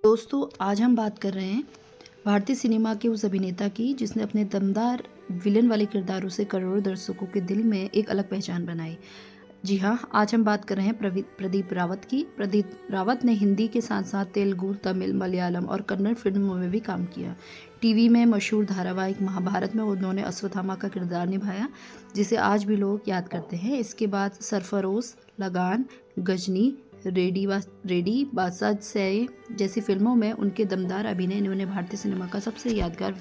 दोस्तों, आज हम बात कर रहे हैं भारतीय सिनेमा के उस अभिनेता की जिसने अपने दमदार विलन वाले किरदारों से करोड़ों दर्शकों के दिल में एक अलग पहचान बनाई। जी हाँ, आज हम बात कर रहे हैं प्रदीप रावत की। प्रदीप रावत ने हिंदी के साथ साथ तेलुगु, तमिल, मलयालम और कन्नड़ फिल्मों में भी काम किया। टीवी में मशहूर धारावाहिक महाभारत में उन्होंने अश्वत्थामा का किरदार निभाया, जिसे आज भी लोग याद करते हैं। इसके बाद सरफरोश, लगान, गजनी, रेडी बादशाह जैसी फिल्मों में उनके दमदार अभिनय ने उन्हें भारतीय सिनेमा का सबसे यादगार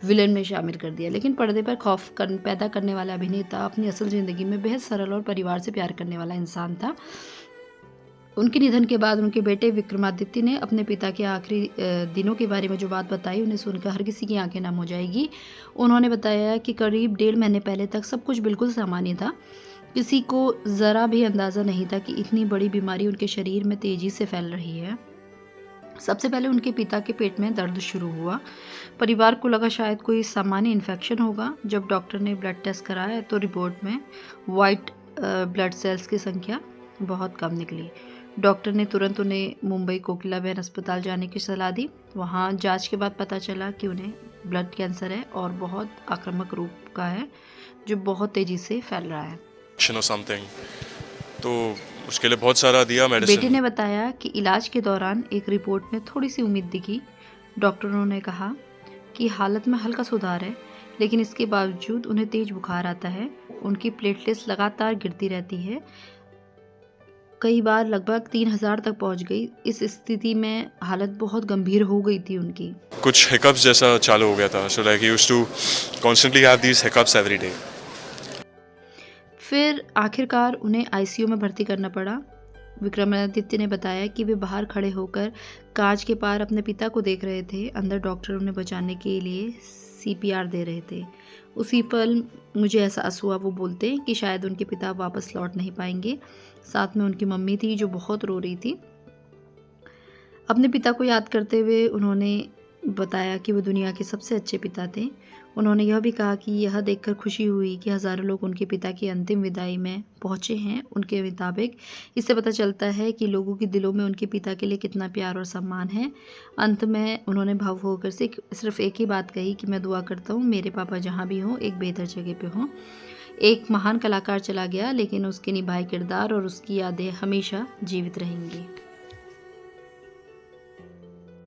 विलन में शामिल कर दिया। लेकिन पर्दे पर खौफ पैदा करने वाला अभिनेता अपनी असल ज़िंदगी में बेहद सरल और परिवार से प्यार करने वाला इंसान था। उनके निधन के बाद उनके बेटे विक्रमादित्य ने अपने पिता के आखिरी दिनों के बारे में जो बात बताई, उन्हें सुनकर हर किसी की आंखें नम हो जाएगी। उन्होंने बताया कि करीब 1.5 महीने पहले तक सब कुछ बिल्कुल सामान्य था। किसी को ज़रा भी अंदाज़ा नहीं था कि इतनी बड़ी बीमारी उनके शरीर में तेज़ी से फैल रही है। सबसे पहले उनके पिता के पेट में दर्द शुरू हुआ। परिवार को लगा शायद कोई सामान्य इन्फेक्शन होगा। जब डॉक्टर ने ब्लड टेस्ट कराया तो रिपोर्ट में वाइट ब्लड सेल्स की संख्या बहुत कम निकली। डॉक्टर ने तुरंत उन्हें मुंबई कोकिलाबेन अस्पताल जाने की सलाह दी। वहाँ जांच के बाद पता चला कि उन्हें ब्लड कैंसर है और बहुत आक्रामक रूप का है, जो बहुत तेज़ी से फैल रहा है। तो उसके लिए बहुत सारा दिया मेडिसिन। बेटे ने बताया कि इलाज के दौरान एक रिपोर्ट में थोड़ी सी उम्मीद दिखी। डॉक्टरों ने कहा कि हालत में हल्का सुधार है, लेकिन इसके बावजूद उन्हें तेज बुखार आता है। उनकी प्लेटलेट्स लगातार गिरती रहती है, कई बार लगभग 3000 तक पहुंच गई। इस स्थिति में हालत बहुत गंभीर हो गई थी उनकी। कुछ हिकअप्स जैसा चालू हो गया था। So like he used to constantly have these hiccups every day. फिर आखिरकार उन्हें आईसीयू में भर्ती करना पड़ा। विक्रमादित्य ने बताया कि वे बाहर खड़े होकर कांच के पार अपने पिता को देख रहे थे। अंदर डॉक्टर उन्हें बचाने के लिए सीपीआर दे रहे थे। उसी पल मुझे एहसास हुआ, वो बोलते कि शायद उनके पिता वापस लौट नहीं पाएंगे। साथ में उनकी मम्मी थी जो बहुत रो रही थी। अपने पिता को याद करते हुए उन्होंने बताया कि वो दुनिया के सबसे अच्छे पिता थे। उन्होंने यह भी कहा कि यह देखकर खुशी हुई कि हज़ारों लोग उनके पिता की अंतिम विदाई में पहुंचे हैं। उनके मुताबिक इससे पता चलता है कि लोगों के दिलों में उनके पिता के लिए कितना प्यार और सम्मान है। अंत में उन्होंने भावुक होकर सिर्फ एक ही बात कही कि मैं दुआ करता हूँ मेरे पापा जहाँ भी हों एक बेहतर जगह पे हों। एक महान कलाकार चला गया, लेकिन उसके निभाए किरदार और उसकी यादें हमेशा जीवित रहेंगी।